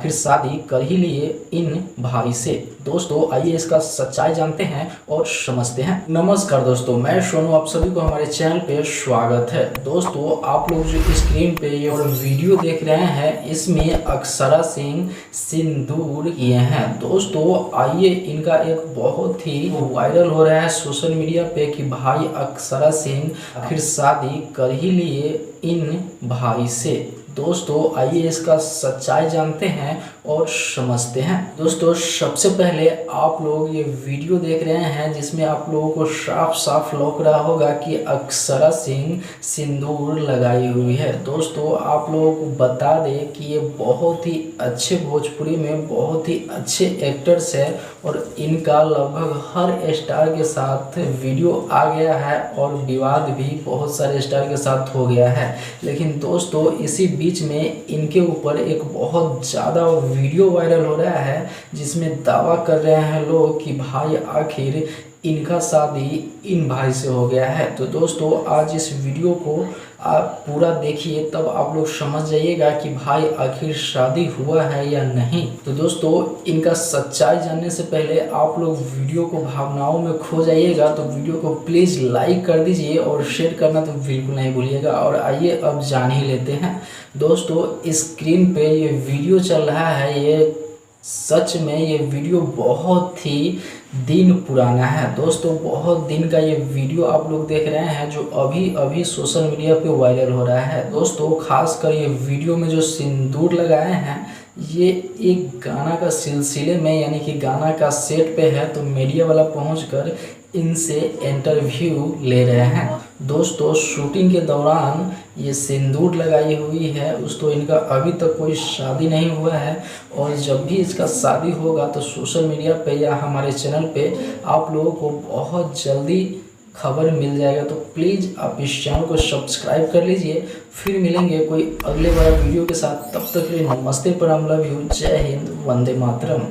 फिर शादी कर ही लिए इन भाई से। दोस्तों आइए इसका सच्चाई जानते हैं और समझते हैं। नमस्कार दोस्तों, मैं सोनू, आप सभी को हमारे चैनल पे स्वागत है। दोस्तों आप लोग जो स्क्रीन पे ये और वीडियो देख रहे हैं, इसमें अक्षरा सिंह सिंदूर किए हैं। दोस्तों आइए इनका एक बहुत ही वायरल हो रहा है सोशल मीडिया पे कि भाई अक्षरा सिंह फिर शादी कर ही लिए इन भाई से। दोस्तों आइए इसका सच्चाई जानते हैं और समझते हैं। दोस्तों सबसे पहले आप लोग ये वीडियो देख रहे हैं जिसमें आप लोगों को साफ साफ लग रहा होगा कि अक्षरा सिंह सिंदूर लगाई हुई है। दोस्तों आप लोगों को बता दें कि ये बहुत ही अच्छे भोजपुरी में बहुत ही अच्छे एक्टर्स है और इनका लगभग हर स्टार के साथ वीडियो आ गया है और विवाद भी बहुत सारे स्टार के साथ हो गया है। लेकिन दोस्तों इसी बीच में इनके ऊपर एक बहुत ज़्यादा वीडियो वायरल हो रहा है जिसमें दावा कर रहे हैं लोग कि भाई आखिर इनका शादी इन भाई से हो गया है। तो दोस्तों आज इस वीडियो को आप पूरा देखिए, तब आप लोग समझ जाइएगा कि भाई आखिर शादी हुआ है या नहीं। तो दोस्तों इनका सच्चाई जानने से पहले आप लोग वीडियो को भावनाओं में खो जाइएगा, तो वीडियो को प्लीज़ लाइक कर दीजिए और शेयर करना तो बिल्कुल नहीं भूलिएगा। और आइए अब जान ही लेते हैं। दोस्तों स्क्रीन पे ये वीडियो चल रहा है, ये सच में ये वीडियो बहुत ही दिन पुराना है। दोस्तों बहुत दिन का ये वीडियो आप लोग देख रहे हैं जो अभी अभी सोशल मीडिया पे वायरल हो रहा है। दोस्तों खासकर ये वीडियो में जो सिंदूर लगाए हैं ये एक गाना का सिलसिले में यानी कि गाना का सेट पे है, तो मीडिया वाला पहुंचकर इनसे इंटरव्यू ले रहे हैं। दोस्तों शूटिंग के दौरान ये सिंदूर लगाई हुई है, तो इनका अभी तक कोई शादी नहीं हुआ है और जब भी इसका शादी होगा तो सोशल मीडिया पे या हमारे चैनल पे आप लोगों को बहुत जल्दी खबर मिल जाएगा। तो प्लीज़ आप इस चैनल को सब्सक्राइब कर लीजिए। फिर मिलेंगे कोई अगले बड़ा वीडियो के साथ, तब तक के लिए नमस्ते, प्रणाम, लव यू, जय हिंद, वंदे मातरम।